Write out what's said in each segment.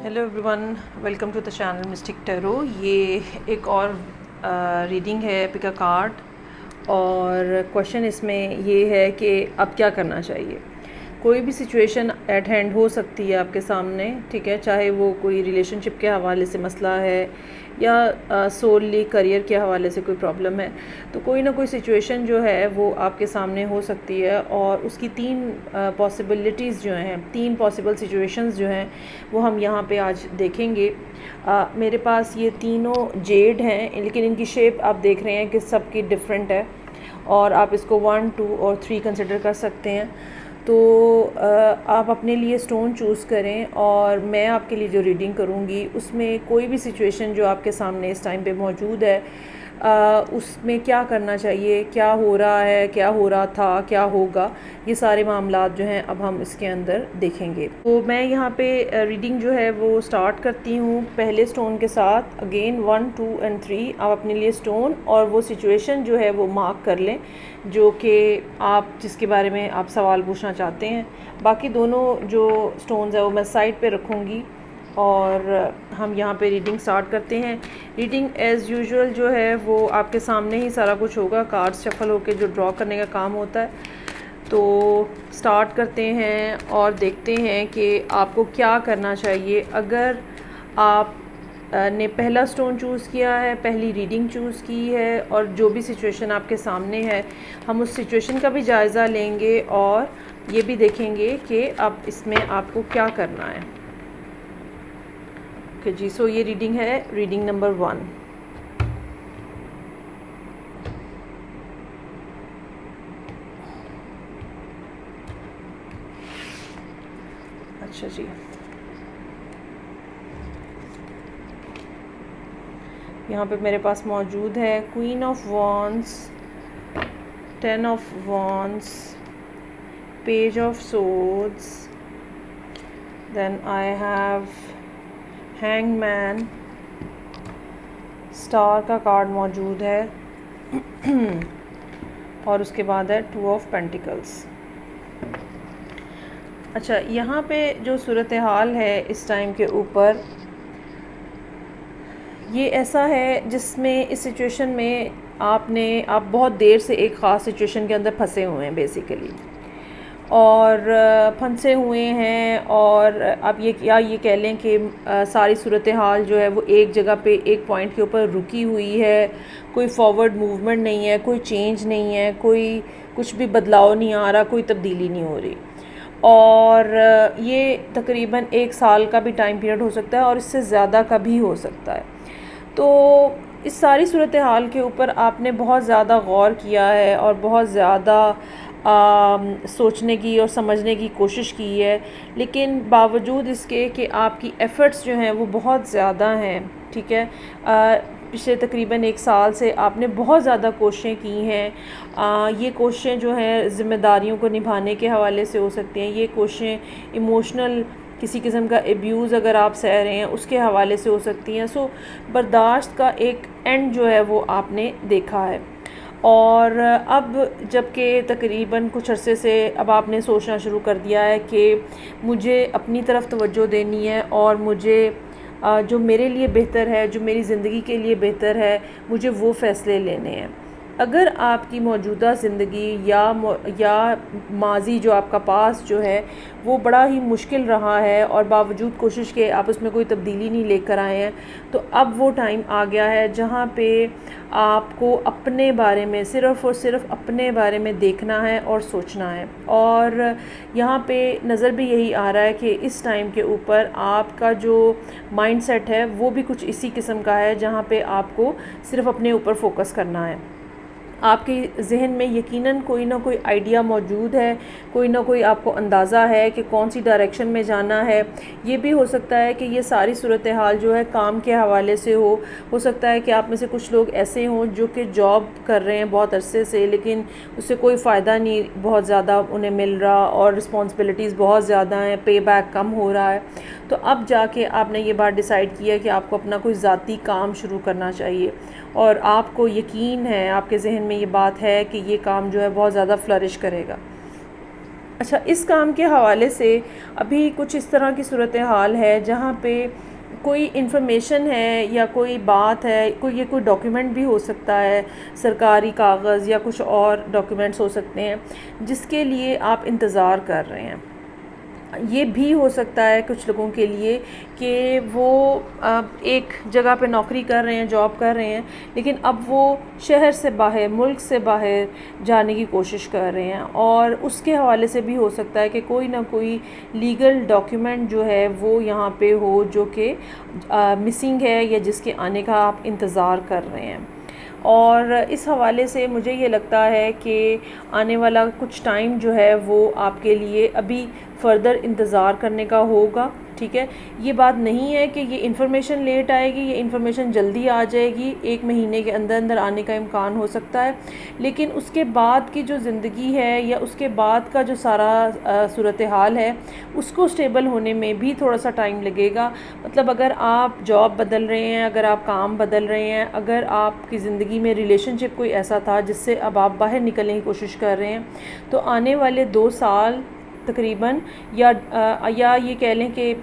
Hello everyone, welcome to the channel Mystic Tarot. ये एक और रीडिंग है पिक अ कार्ड और क्वेश्चन इसमें ये है कि अब क्या करना चाहिए। कोई भी सिचुएशन एट हैंड हो सकती है आपके सामने, ठीक है, चाहे वो कोई रिलेशनशिप के हवाले से मसला है या सोलली करियर के हवाले से कोई प्रॉब्लम है, तो कोई ना कोई सिचुएशन जो है वो आपके सामने हो सकती है और उसकी तीन पॉसिबिलिटीज़ जो हैं, तीन पॉसिबल सिचुएशंस जो हैं वो हम यहाँ पे आज देखेंगे। मेरे पास ये तीनों जेड हैं, लेकिन इनकी शेप आप देख रहे हैं कि सबकी डिफरेंट है और आप इसको 1, 2 और 3 कंसिडर कर सकते हैं। तो आप अपने लिए स्टोन चूज़ करें और मैं आपके लिए जो रीडिंग करूँगी उसमें कोई भी सिचुएशन जो आपके सामने इस टाइम पे मौजूद है उसमें क्या करना चाहिए, क्या हो रहा है, क्या हो रहा था, क्या होगा, ये सारे मामलात जो हैं अब हम इसके अंदर देखेंगे। तो मैं यहाँ पे रीडिंग जो है वो स्टार्ट करती हूँ पहले स्टोन के साथ। अगेन 1, 2 और 3 आप अपने लिए स्टोन और वो सिचुएशन जो है वो मार्क कर लें जो कि आप जिसके बारे में आप सवाल पूछना चाहते हैं। बाकी दोनों जो स्टोन्स है वो मैं साइड पे रखूँगी और हम यहाँ पे रीडिंग स्टार्ट करते हैं। रीडिंग एज़ यूजुअल जो है वो आपके सामने ही सारा कुछ होगा, कार्ड्स शफल होके जो ड्रॉ करने का काम होता है। तो स्टार्ट करते हैं और देखते हैं कि आपको क्या करना चाहिए। अगर आप ने पहला स्टोन चूज़ किया है, पहली रीडिंग चूज़ की है और जो भी सिचुएशन आपके सामने है हम उस सिचुएशन का भी जायज़ा लेंगे और ये भी देखेंगे कि अब इसमें आपको क्या करना है। ओके जी, सो ये रीडिंग है, रीडिंग नंबर 1। अच्छा जी, यहाँ पे मेरे पास मौजूद है queen of wands, 10 of wands, page of swords, then I have hangman, star का कार्ड मौजूद है और उसके बाद है 2 ऑफ पेंटिकल्स। अच्छा, यहाँ पे जो सूरत हाल है इस टाइम के ऊपर ये ऐसा है जिसमें इस सिचुएशन में आप बहुत देर से एक ख़ास सिचुएशन के अंदर फंसे हुए हैं बेसिकली, और फंसे हुए हैं और आप ये कह लें कि सारी सूरत हाल जो है वो एक जगह पे एक पॉइंट के ऊपर रुकी हुई है। कोई फॉरवर्ड मूवमेंट नहीं है, कोई चेंज नहीं है, कोई कुछ भी बदलाव नहीं आ रहा, कोई तब्दीली नहीं हो रही। और ये तकरीबन 1 साल का भी टाइम पीरियड हो सकता है और इससे ज़्यादा का भी हो सकता है। तो इस सारी सूरत हाल के ऊपर आपने बहुत ज़्यादा गौर किया है और बहुत ज़्यादा सोचने की और समझने की कोशिश की है, लेकिन बावजूद इसके कि आपकी एफ़र्ट्स जो हैं वो बहुत ज़्यादा हैं, ठीक है। पिछले तकरीबन 1 साल से आपने बहुत ज़्यादा कोशिशें की हैं। ये कोशिशें जो हैं ज़िम्मेदारियों को निभाने के हवाले से हो सकती हैं, ये कोशिशें इमोशनल किसी किस्म का एब्यूज़ अगर आप सह रहे हैं उसके हवाले से हो सकती हैं। सो बर्दाश्त का एक एंड जो है वो आपने देखा है और अब जबकि तकरीबन कुछ अरसे से अब आपने सोचना शुरू कर दिया है कि मुझे अपनी तरफ तवज्जो देनी है और मुझे जो मेरे लिए बेहतर है, जो मेरी ज़िंदगी के लिए बेहतर है, मुझे वो फ़ैसले लेने हैं। अगर आपकी मौजूदा ज़िंदगी या माजी जो आपका पास जो है वो बड़ा ही मुश्किल रहा है और बावजूद कोशिश के आप उसमें कोई तब्दीली नहीं लेकर आए हैं, तो अब वो टाइम आ गया है जहाँ पे आपको अपने बारे में सिर्फ़ और सिर्फ अपने बारे में देखना है और सोचना है। और यहाँ पे नज़र भी यही आ रहा है कि इस टाइम के ऊपर आपका जो माइंडसेट है वो भी कुछ इसी किस्म का है जहाँ पे आपको सिर्फ़ अपने ऊपर फोकस करना है। आपके ज़हन में यकीनन कोई ना कोई आइडिया मौजूद है, कोई ना कोई आपको अंदाज़ा है कि कौन सी डायरेक्शन में जाना है। ये भी हो सकता है कि ये सारी सूरत हाल जो है काम के हवाले से हो सकता है कि आप में से कुछ लोग ऐसे हों जो कि जॉब कर रहे हैं बहुत अरसे से, लेकिन उससे कोई फ़ायदा नहीं बहुत ज़्यादा उन्हें मिल रहा और रिस्पॉन्सिबिलिटीज़ बहुत ज़्यादा हैं, पे बैक कम हो रहा है। तो अब जाके आपने ये बात डिसाइड किया कि आपको अपना कोई ज़ाती काम शुरू करना चाहिए और आपको यकीन है, आपके जहन में ये बात है कि ये काम जो है बहुत ज़्यादा फ्लरिश करेगा। अच्छा, इस काम के हवाले से अभी कुछ इस तरह की सूरत हाल है जहाँ पे कोई इन्फॉर्मेशन है या कोई बात है, कोई डॉक्यूमेंट भी हो सकता है, सरकारी कागज़ या कुछ और डॉक्यूमेंट्स हो सकते हैं जिसके लिए आप इंतज़ार कर रहे हैं। ये भी हो सकता है कुछ लोगों के लिए कि वो एक जगह पे नौकरी कर रहे हैं, जॉब कर रहे हैं, लेकिन अब वो शहर से बाहर, मुल्क से बाहर जाने की कोशिश कर रहे हैं, और उसके हवाले से भी हो सकता है कि कोई ना कोई लीगल डॉक्यूमेंट जो है वो यहाँ पे हो जो कि मिसिंग है या जिसके आने का आप इंतज़ार कर रहे हैं। और इस हवाले से मुझे ये लगता है कि आने वाला कुछ टाइम जो है वो आपके लिए अभी फ़र्दर इंतज़ार करने का होगा। ठीक है, ये बात नहीं है कि ये इन्फॉर्मेशन लेट आएगी, ये इन्फॉर्मेशन जल्दी आ जाएगी, 1 महीने के अंदर अंदर आने का इम्कान हो सकता है, लेकिन उसके बाद की जो ज़िंदगी है या उसके बाद का जो सारा सूरत हाल है उसको स्टेबल होने में भी थोड़ा सा टाइम लगेगा। मतलब अगर आप जॉब बदल रहे हैं, अगर आप काम बदल रहे हैं, अगर आपकी ज़िंदगी में रिलेशनशिप कोई ऐसा था जिससे अब आप बाहर निकलने की कोशिश कर रहे हैं, तो आने वाले 2 साल तकरीबन या ये कह लें कि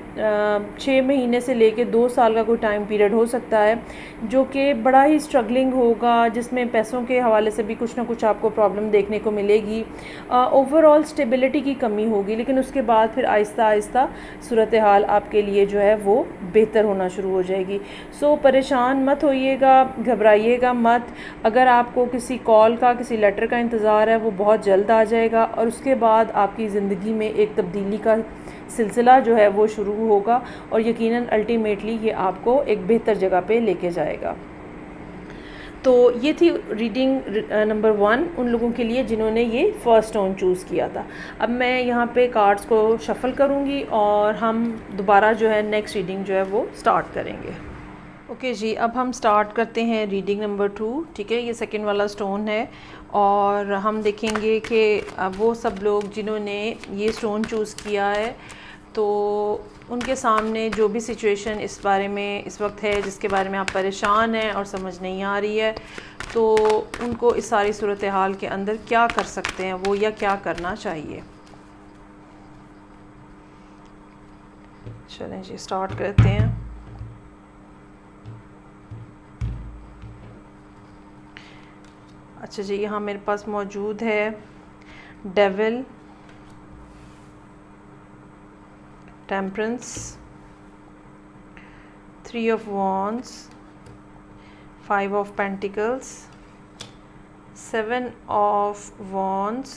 6 महीने से लेके 2 साल का कोई टाइम पीरियड हो सकता है जो कि बड़ा ही स्ट्रगलिंग होगा, जिसमें पैसों के हवाले से भी कुछ ना कुछ आपको प्रॉब्लम देखने को मिलेगी, ओवरऑल स्टेबिलिटी की कमी होगी, लेकिन उसके बाद फिर आहिस्ता आहिस्ता सूरत हाल आपके लिए जो है वो बेहतर होना शुरू हो जाएगी। सो परेशान मत होइएगा, घबराइएगा मत। अगर आपको किसी कॉल का, किसी लेटर का इंतज़ार है, वो बहुत जल्द आ जाएगा और उसके बाद आपकी ज़िंदगी में एक तब्दीली का सिलसिला जो है वो शुरू होगा और यकीनन अल्टीमेटली ये आपको एक बेहतर जगह पे लेके जाएगा। तो ये थी रीडिंग नंबर 1 उन लोगों के लिए जिन्होंने ये फर्स्ट स्टोन चूज़ किया था। अब मैं यहाँ पे कार्ड्स को शफ़ल करूँगी और हम दोबारा जो है नेक्स्ट रीडिंग जो है वो स्टार्ट करेंगे। ओके जी, अब हम स्टार्ट करते हैं रीडिंग नंबर 2। ठीक है, ये सेकंड वाला स्टोन है और हम देखेंगे कि वो सब लोग जिन्होंने ये स्टोन चूज़ किया है तो उनके सामने जो भी सिचुएशन इस बारे में इस वक्त है, जिसके बारे में आप परेशान हैं और समझ नहीं आ रही है, तो उनको इस सारी सूरत हाल के अंदर क्या कर सकते हैं वो, या क्या करना चाहिए। चलें जी, स्टार्ट करते हैं। अच्छा जी, यहाँ मेरे पास मौजूद है devil, temperance, 3 of wands, 5 of pentacles, 7 of wands,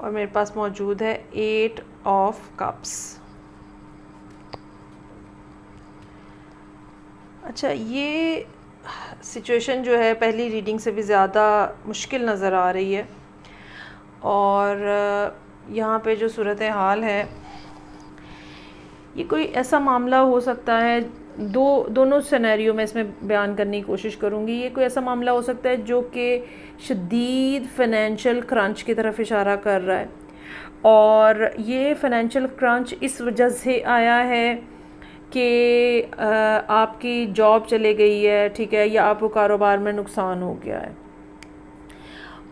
और मेरे पास मौजूद है 8 ऑफ कप्स। अच्छा, ये सिचुएशन जो है पहली रीडिंग से भी ज़्यादा मुश्किल नज़र आ रही है और यहाँ पे जो सूरत हाल है ये कोई ऐसा मामला हो सकता है, दोनों सिनेरियो में इसमें बयान करने की कोशिश करूँगी। ये कोई ऐसा मामला हो सकता है जो कि शदीद फाइनेंशियल क्रंच की तरफ इशारा कर रहा है, और ये फाइनेंशियल क्रंच इस वजह से आया है कि आपकी जॉब चले गई है, ठीक है, या आपको कारोबार में नुकसान हो गया है।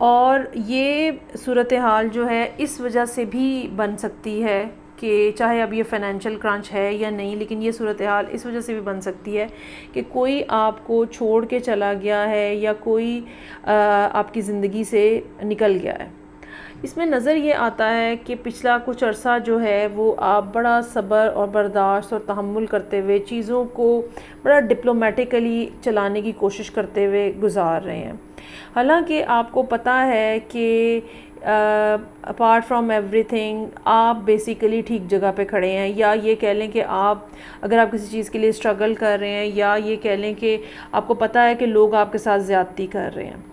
और ये सूरत हाल जो है इस वजह से भी बन सकती है कि चाहे अब ये फाइनेंशियल क्रंच है या नहीं, लेकिन ये सूरत हाल इस वजह से भी बन सकती है कि कोई आपको छोड़ के चला गया है या कोई आपकी ज़िंदगी से निकल गया है। इसमें नज़र ये आता है कि पिछला कुछ अरसा जो है वो आप बड़ा सब्र और बर्दाश्त और तहम्मुल करते हुए चीज़ों को बड़ा डिप्लोमेटिकली चलाने की कोशिश करते हुए गुजार रहे हैं। हालांकि आपको पता है कि अपार्ट फ्रॉम एवरीथिंग आप बेसिकली ठीक जगह पे खड़े हैं, या ये कह लें कि आप अगर आप किसी चीज़ के लिए स्ट्रगल कर रहे हैं, या ये कह लें कि आपको पता है कि लोग आपके साथ ज़्यादती कर रहे हैं।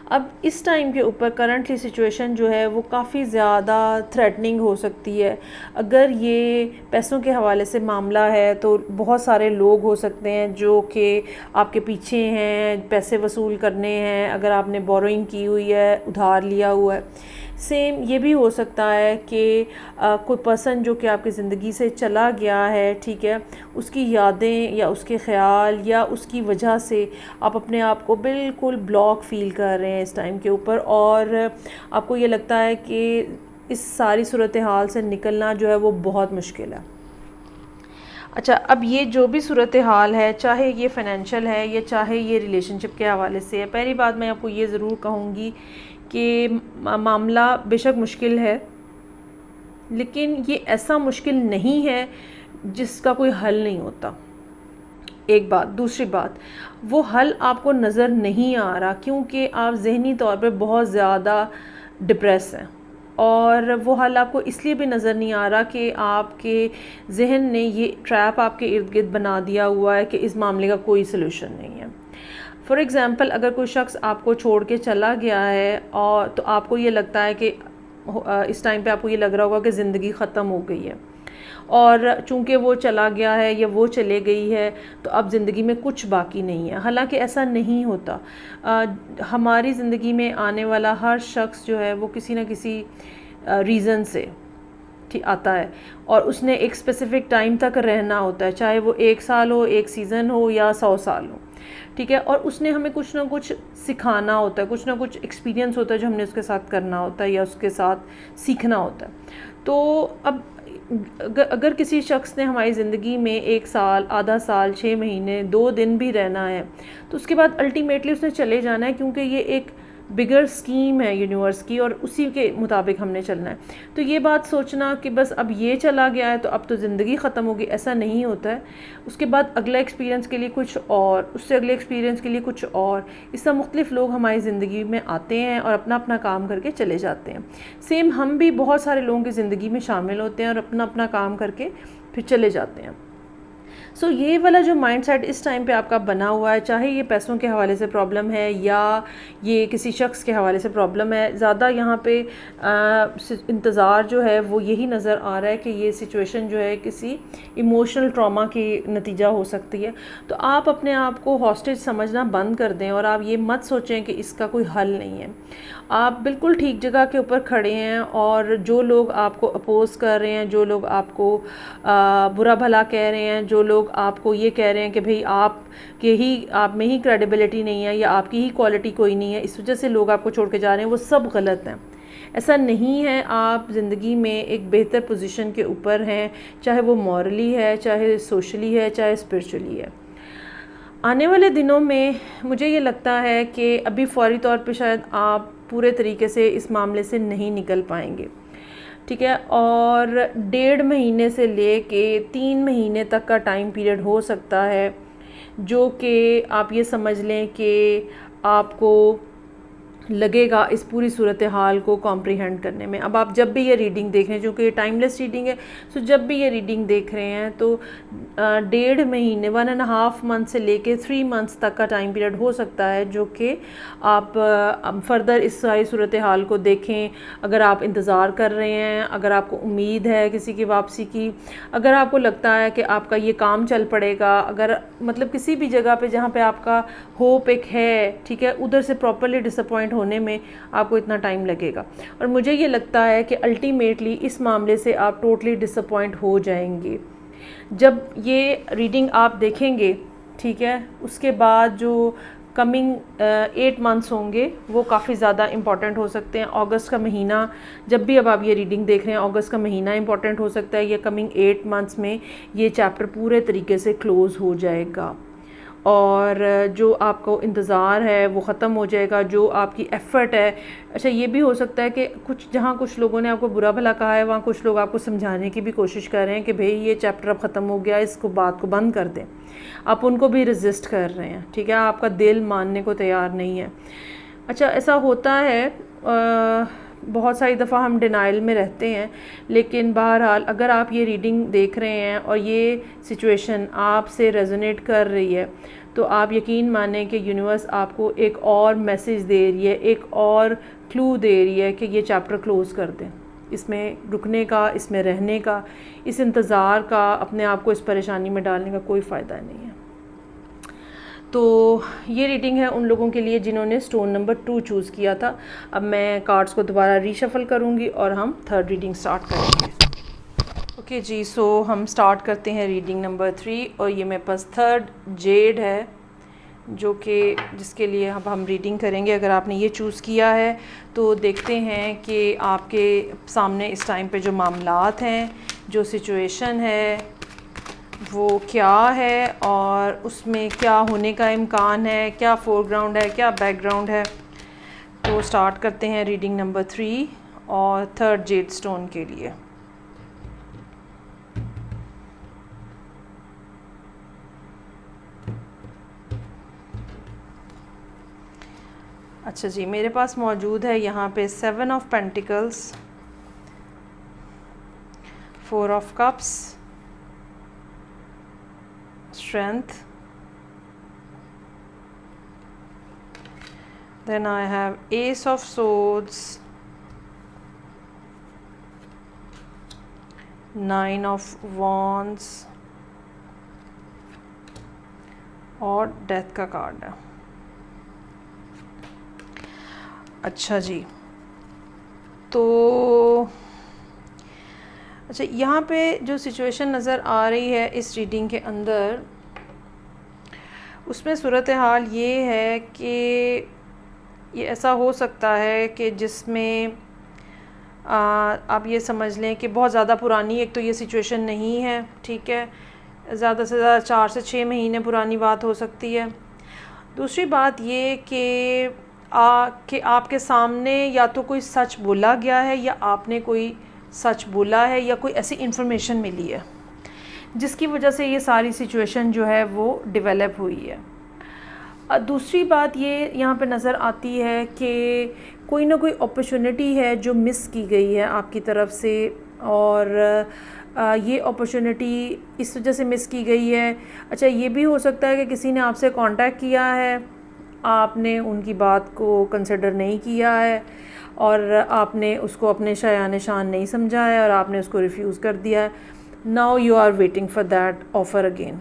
अब इस टाइम के ऊपर करंटली सिचुएशन जो है वो काफ़ी ज़्यादा थ्रेटनिंग हो सकती है। अगर ये पैसों के हवाले से मामला है तो बहुत सारे लोग हो सकते हैं जो कि आपके पीछे हैं, पैसे वसूल करने हैं, अगर आपने बोरोइंग की हुई है, उधार लिया हुआ है। सेम ये भी हो सकता है कि कोई पर्सन जो कि आपकी ज़िंदगी से चला गया है, ठीक है, उसकी यादें या उसके ख़्याल या उसकी वजह से आप अपने आप को बिल्कुल ब्लॉक फ़ील कर रहे हैं इस टाइम के ऊपर, और आपको ये लगता है कि इस सारी सूरत हाल से निकलना जो है वो बहुत मुश्किल है। अच्छा, अब ये जो भी सूरत हाल है, चाहे ये फ़ाइनेंशियल है या चाहे ये रिलेशनशिप के हवाले से है, पहली बात मैं आपको ये ज़रूर कहूँगी कि मामला बेशक मुश्किल है, लेकिन ये ऐसा मुश्किल नहीं है जिसका कोई हल नहीं होता। एक बात। दूसरी बात, वो हल आपको नज़र नहीं आ रहा क्योंकि आप ज़हनी तौर पे बहुत ज़्यादा डिप्रेस हैं, और वो हल आपको इसलिए भी नज़र नहीं आ रहा कि आपके जहन ने ये ट्रैप आपके इर्द गिर्द बना दिया हुआ है कि इस मामले का कोई सलूशन नहीं है। फॉर एग्ज़ाम्पल, अगर कोई शख्स आपको छोड़ के चला गया है और तो आपको ये लगता है कि इस टाइम पे आपको ये लग रहा होगा कि ज़िंदगी ख़त्म हो गई है, और चूंकि वो चला गया है या वो चले गई है तो अब ज़िंदगी में कुछ बाकी नहीं है। हालांकि ऐसा नहीं होता। हमारी ज़िंदगी में आने वाला हर शख्स जो है वो किसी न किसी रीज़न से आता है, और उसने एक स्पेसिफ़िक टाइम तक रहना होता है, चाहे वो 1 साल हो, 1 सीज़न हो या 100 साल हो, ठीक है। और उसने हमें कुछ ना कुछ सिखाना होता है, कुछ ना कुछ एक्सपीरियंस होता है जो हमने उसके साथ करना होता है या उसके साथ सीखना होता है। तो अब अगर किसी शख्स ने हमारी ज़िंदगी में 1 साल, आधा साल, 6 महीने, 2 दिन भी रहना है, तो उसके बाद अल्टीमेटली उसने चले जाना है, क्योंकि ये एक बिगर स्कीम है यूनिवर्स की और उसी के मुताबिक हमने चलना है। तो ये बात सोचना कि बस अब ये चला गया है तो अब तो ज़िंदगी ख़त्म होगी, ऐसा नहीं होता है। उसके बाद अगला एक्सपीरियंस के लिए कुछ और, उससे अगले एक्सपीरियंस के लिए कुछ और, इस तरह मुख्तलिफ़ लोग हमारी ज़िंदगी में आते हैं और अपना अपना काम करके चले जाते हैं। सेम हम भी बहुत सारे लोगों की ज़िंदगी में शामिल होते हैं और अपना अपना काम करके फिर चले जाते हैं। सो ये वाला जो माइंडसेट इस टाइम पे आपका बना हुआ है, चाहे ये पैसों के हवाले से प्रॉब्लम है या ये किसी शख्स के हवाले से प्रॉब्लम है, ज़्यादा यहाँ पे इंतज़ार जो है वो यही नज़र आ रहा है कि ये सिचुएशन जो है किसी इमोशनल ट्रॉमा की नतीजा हो सकती है। तो आप अपने आप को हॉस्टेज समझना बंद कर दें और आप ये मत सोचें कि इसका कोई हल नहीं है। आप बिल्कुल ठीक जगह के ऊपर खड़े हैं, और जो लोग आपको अपोज़ कर रहे हैं, जो लोग आपको बुरा भला कह रहे हैं, जो लोग आपको ये कह रहे हैं कि भाई आप में ही क्रेडिबिलिटी नहीं है या आपकी ही क्वालिटी कोई नहीं है, इस वजह से लोग आपको छोड़ के जा रहे हैं, वो सब गलत हैं। ऐसा नहीं है। आप ज़िंदगी में एक बेहतर पोजीशन के ऊपर हैं, चाहे वो मॉरली है, चाहे सोशली है, चाहे स्पिरिचुअली है। आने वाले दिनों में मुझे ये लगता है कि अभी फ़ौरी तौर पे शायद आप पूरे तरीके से इस मामले से नहीं निकल पाएंगे, ठीक है। और 1.5 महीने से ले के 3 महीने तक का टाइम पीरियड हो सकता है, जो कि आप ये समझ लें कि आपको लगेगा इस पूरी सूरत हाल को कॉम्प्रिहेंड करने में। अब आप जब भी ये रीडिंग देख रहे हैं, जो कि टाइमलेस रीडिंग है, सो जब भी ये रीडिंग देख रहे हैं तो 1.5 महीने 1.5 मंथ से लेके 3 मंथ्स तक का टाइम पीरियड हो सकता है, जो कि आप फर्दर इस सारी सूरत हाल को देखें। अगर आप इंतज़ार कर रहे हैं, अगर आपको उम्मीद है किसी की वापसी की, अगर आपको लगता है कि आपका ये काम चल पड़ेगा, अगर मतलब किसी भी जगह पे जहाँ पे आपका होप एक है, ठीक है, उधर से प्रॉपरली डिसअपॉइंट होने में आपको इतना टाइम लगेगा। और मुझे ये लगता है कि अल्टीमेटली इस मामले से आप टोटली डिसअपॉइंट हो जाएंगे जब ये रीडिंग आप देखेंगे, ठीक है। उसके बाद जो कमिंग 8 मंथ्स होंगे वो काफ़ी ज़्यादा इंपॉर्टेंट हो सकते हैं। अगस्त का महीना, जब भी अब आप ये रीडिंग देख रहे हैं, अगस्त का महीना इंपॉर्टेंट हो सकता है। ये कमिंग 8 मंथ्स में ये चैप्टर पूरे तरीके से क्लोज़ हो जाएगा और जो आपको इंतज़ार है वो ख़त्म हो जाएगा, जो आपकी एफ़र्ट है। अच्छा, ये भी हो सकता है कि जहाँ कुछ लोगों ने आपको बुरा भला कहा है, वहाँ कुछ लोग आपको समझाने की भी कोशिश कर रहे हैं कि भाई ये चैप्टर अब ख़त्म हो गया, इसको बात को बंद कर दें। आप उनको भी रेजिस्ट कर रहे हैं, ठीक है, आपका दिल मानने को तैयार नहीं है। अच्छा, ऐसा होता है बहुत सारी दफ़ा हम डिनाइल में रहते हैं, लेकिन बहरहाल अगर आप ये रीडिंग देख रहे हैं और ये सिचुएशन आपसे रेजोनेट कर रही है, तो आप यकीन मानें कि यूनिवर्स आपको एक और मैसेज दे रही है, एक और क्लू दे रही है कि ये चैप्टर क्लोज़ कर दें। इसमें रुकने का, इसमें रहने का, इस इंतज़ार का, अपने आप को इस परेशानी में डालने का कोई फ़ायदा नहीं है। तो ये रीडिंग है उन लोगों के लिए जिन्होंने स्टोन नंबर 2 चूज़ किया था। अब मैं कार्ड्स को दोबारा रीशफल करूँगी और हम थर्ड रीडिंग स्टार्ट करेंगे। ओके जी, सो हम स्टार्ट करते हैं रीडिंग नंबर 3 और ये मेरे पास थर्ड जेड है जो कि जिसके लिए अब हम रीडिंग करेंगे। अगर आपने ये चूज़ किया है तो देखते हैं कि आपके सामने इस टाइम पे जो मामलात हैं, जो सिचुएशन है वो क्या है और उसमें क्या होने का इम्कान है, क्या फोरग्राउंड है, क्या बैकग्राउंड है। तो स्टार्ट करते हैं रीडिंग नंबर 3 और थर्ड जेड स्टोन के लिए। अच्छा जी, मेरे पास मौजूद है यहाँ पे 7 of pentacles, 4 of cups, strength, then I have ace of swords, 9 of wands और डेथ का कार्ड है। अच्छा जी, तो अच्छा यहाँ पे जो सिचुएशन नज़र आ रही है इस रीडिंग के अंदर, उसमें सूरत हाल ये है कि ये ऐसा हो सकता है कि जिसमें आप ये समझ लें कि बहुत ज़्यादा पुरानी एक तो ये सिचुएशन नहीं है, ठीक है, ज़्यादा से ज़्यादा 4 से 6 महीने पुरानी बात हो सकती है। दूसरी बात ये कि आपके सामने या तो कोई सच बोला गया है या आपने कोई सच बोला है या कोई ऐसी इन्फॉर्मेशन मिली है जिसकी वजह से ये सारी सिचुएशन जो है वो डेवलप हुई है। दूसरी बात ये यहाँ पे नज़र आती है कि कोई ना कोई अपॉर्चुनिटी है जो मिस की गई है आपकी तरफ से और ये अपॉर्चुनिटी इस वजह से मिस की गई है। अच्छा, ये भी हो सकता है कि किसी ने आपसे कांटेक्ट किया है, आपने उनकी बात को कंसिडर नहीं किया है और आपने उसको अपने शायान शान नहीं समझा है और आपने उसको रिफ्यूज़ कर दिया है। Now you are waiting for that offer again.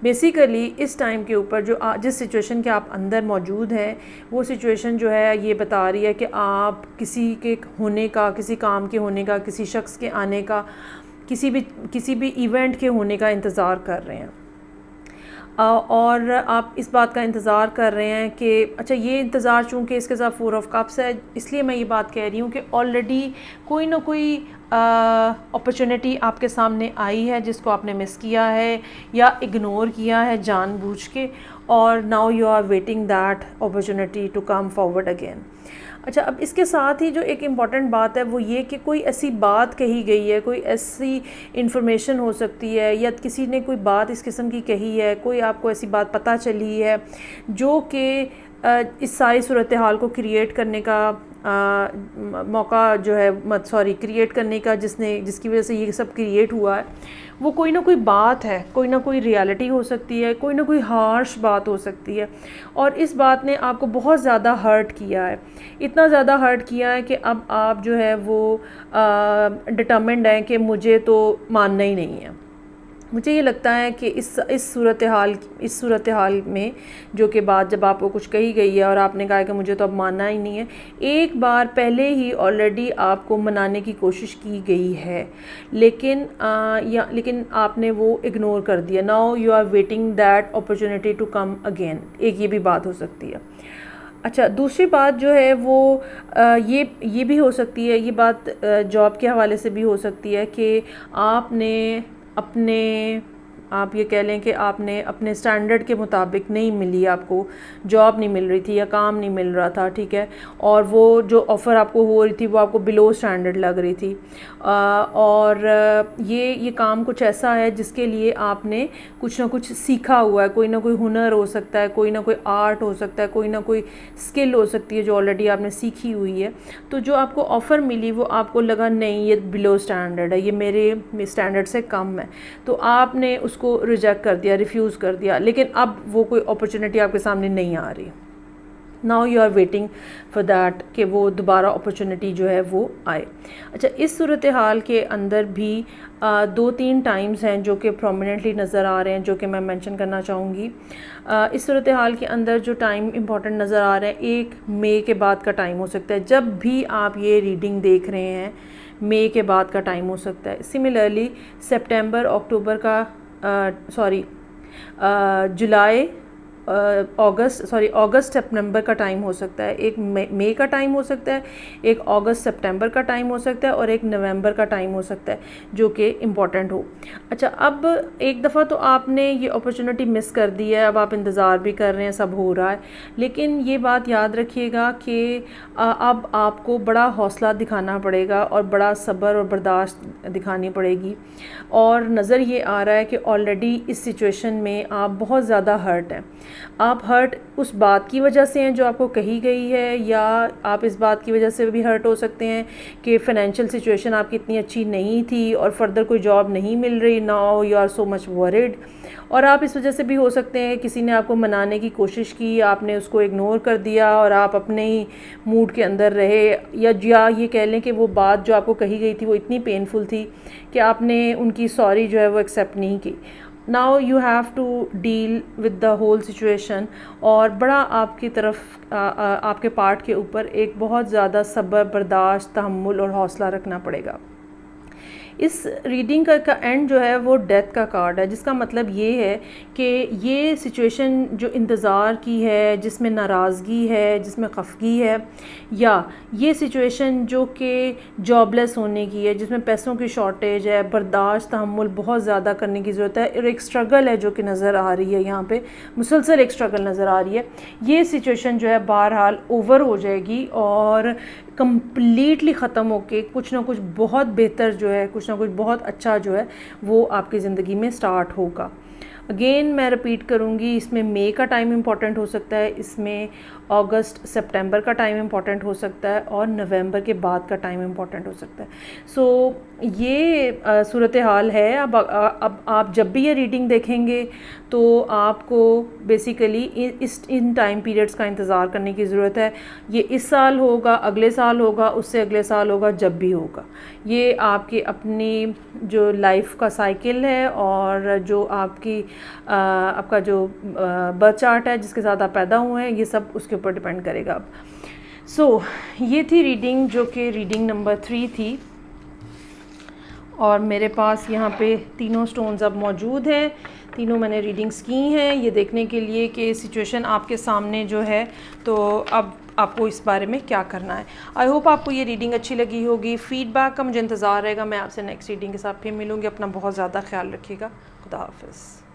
Basically इस टाइम के ऊपर जो जिस सिचुएशन के आप अंदर मौजूद हैं वो सिचुएशन जो है ये बता रही है कि आप किसी के होने का, किसी काम के होने का, किसी शख्स के आने का, किसी भी इवेंट के होने का इंतज़ार कर रहे हैं और आप इस बात का इंतज़ार कर रहे हैं कि अच्छा, ये इंतज़ार चूँकि इसके साथ 4 ऑफ कप्स है इसलिए मैं ये बात कह रही हूँ कि ऑलरेडी कोई ना कोई अपॉर्चुनिटी आपके सामने आई है जिसको आपने मिस किया है या इग्नोर किया है जानबूझ के, और now you are waiting that opportunity to come forward again. अच्छा, अब इसके साथ ही जो एक इम्पॉर्टेंट बात है वो ये कि कोई ऐसी बात कही गई है, कोई ऐसी इन्फॉर्मेशन हो सकती है या किसी ने कोई बात इस किस्म की कही है, कोई आपको ऐसी बात पता चली है जो कि इस सारी सूरत हाल को क्रिएट करने का मौका जो है क्रिएट करने का जिसकी वजह से ये सब क्रिएट हुआ है, वो कोई ना कोई बात है, कोई ना कोई रियलिटी हो सकती है, कोई ना कोई हार्श बात हो सकती है और इस बात ने आपको बहुत ज़्यादा हर्ट किया है, इतना ज़्यादा हर्ट किया है कि अब आप जो है वो डिटर्मिन्ड हैं कि मुझे तो मानना ही नहीं है। मुझे ये लगता है कि इस सूरत हाल में जो कि बात जब आपको कुछ कही गई है और आपने कहा कि मुझे तो अब मानना ही नहीं है, एक बार पहले ही ऑलरेडी आपको मनाने की कोशिश की गई है लेकिन आपने वो इग्नोर कर दिया। Now you are waiting that opportunity to come again, एक ये भी बात हो सकती है। अच्छा, दूसरी बात जो है वो ये भी हो सकती है, ये बात जॉब के हवाले से भी हो सकती है कि आप ये कह लें कि आपने अपने स्टैंडर्ड के मुताबिक नहीं मिली, आपको जॉब नहीं मिल रही थी या काम नहीं मिल रहा था, ठीक है, और वो जो ऑफ़र आपको हो रही थी वो आपको बिलो स्टैंडर्ड लग रही थी और ये काम कुछ ऐसा है जिसके लिए आपने कुछ ना कुछ सीखा हुआ है, कोई ना कोई हुनर हो सकता है, कोई ना कोई आर्ट हो सकता है, कोई ना कोई स्किल हो सकती है जो ऑलरेडी आपने सीखी हुई है। तो जो आपको ऑफ़र मिली वो आपको लगा नहीं ये बिलो स्टैंडर्ड है, ये मेरे स्टैंडर्ड से कम है, तो आपने उसको रिजेक्ट कर दिया, रिफ्यूज़ कर दिया, लेकिन अब वो कोई अपॉर्चुनिटी आपके सामने नहीं आ रही। Now you are waiting for that कि वो दोबारा अपॉर्चुनिटी जो है वो आए। अच्छा, इस सूरत हाल के अंदर भी 2-3 टाइम्स हैं जो कि प्रोमिनेंटली नज़र आ रहे हैं, जो कि मैं मेंशन करना चाहूँगी। इस सूरत हाल के अंदर जो टाइम इंपॉर्टेंट नज़र आ रहे हैं, 1 मई के बाद का टाइम हो सकता है। जब भी आप ये रीडिंग देख रहे हैं, मई के बाद का टाइम हो सकता है। सिमिलरली सितंबर अक्टूबर का जुलाई अगस्त सितंबर का टाइम हो सकता है, एक मई का टाइम हो सकता है, एक अगस्त सितंबर का टाइम हो सकता है और एक नवंबर का टाइम हो सकता है जो कि इम्पॉर्टेंट हो। अच्छा, अब एक दफ़ा तो आपने ये अपॉर्चुनिटी मिस कर दी है, अब आप इंतज़ार भी कर रहे हैं, सब हो रहा है, लेकिन ये बात याद रखिएगा कि अब आपको बड़ा हौसला दिखाना पड़ेगा और बड़ा सब्र और बर्दाश्त दिखानी पड़ेगी। और नज़र ये आ रहा है कि ऑलरेडी इस सिचुएशन में आप बहुत ज़्यादा हर्ट हैं। आप हर्ट उस बात की वजह से हैं जो आपको कही गई है, या आप इस बात की वजह से भी हर्ट हो सकते हैं कि फ़ाइनेंशियल सिचुएशन आपकी इतनी अच्छी नहीं थी और फर्दर कोई जॉब नहीं मिल रही, now you are so much worried. और आप इस वजह से भी हो सकते हैं किसी ने आपको मनाने की कोशिश की, आपने उसको इग्नोर कर दिया और आप अपने ही मूड के अंदर रहे, या ये कह लें कि वो बात जो आपको कही गई थी वो इतनी पेनफुल थी कि आपने उनकी सॉरी जो है वो एक्सेप्ट नहीं की। Now you have to deal with the whole situation, और बड़ा आपकी तरफ आपके पार्ट के ऊपर एक बहुत ज़्यादा सब्र, बर्दाश्त, तहम्मुल और हौसला रखना पड़ेगा। इस रीडिंग का एंड जो है वो डेथ का कार्ड है, जिसका मतलब ये है कि ये सिचुएशन जो इंतज़ार की है, जिसमें नाराज़गी है, जिसमें खफगी है, या ये सिचुएशन जो कि जॉबलेस होने की है, जिसमें पैसों की शॉर्टेज है, बर्दाश्त, तहम्मुल बहुत ज़्यादा करने की ज़रूरत है, और एक स्ट्रगल है जो कि नज़र आ रही है, यहाँ पे मुसलसल एक स्ट्रगल नज़र आ रही है। ये सिचुएशन जो है बहरहाल ओवर हो जाएगी और कम्प्लीटली ख़त्म होके कुछ ना कुछ बहुत बेहतर जो है, कुछ ना कुछ बहुत अच्छा जो है वो आपकी ज़िंदगी में स्टार्ट होगा। अगेन मैं रिपीट करूँगी, इसमें मई का टाइम इम्पॉर्टेंट हो सकता है, इसमें अगस्त सितंबर का टाइम इम्पॉर्टेंट हो सकता है, और नवंबर के बाद का टाइम इम्पॉर्टेंट हो सकता है। सो ये सूरत हाल है। अब आप जब भी ये रीडिंग देखेंगे तो आपको बेसिकली इन टाइम पीरियड्स का इंतज़ार करने की ज़रूरत है। ये इस साल होगा, अगले साल होगा, उससे अगले साल होगा, जब भी होगा। ये आपकी अपनी जो लाइफ का साइकिल है और जो आपका जो बर्थ चार्ट है जिसके साथ आप पैदा हुए हैं, ये सब उसके ऊपर डिपेंड करेगा। अब ये थी रीडिंग जो कि रीडिंग नंबर 3 थी, और मेरे पास यहाँ पे तीनों स्टोन्स अब मौजूद हैं। तीनों मैंने रीडिंग्स की हैं ये देखने के लिए कि सिचुएशन आपके सामने जो है, तो अब आपको इस बारे में क्या करना है। आई होप आपको ये रीडिंग अच्छी लगी होगी। फ़ीडबैक का मुझे इंतज़ार रहेगा। मैं आपसे नेक्स्ट रीडिंग के साथ फिर मिलूँगी। अपना बहुत ज़्यादा ख्याल रखिएगा। खुदा हाफ़िज़।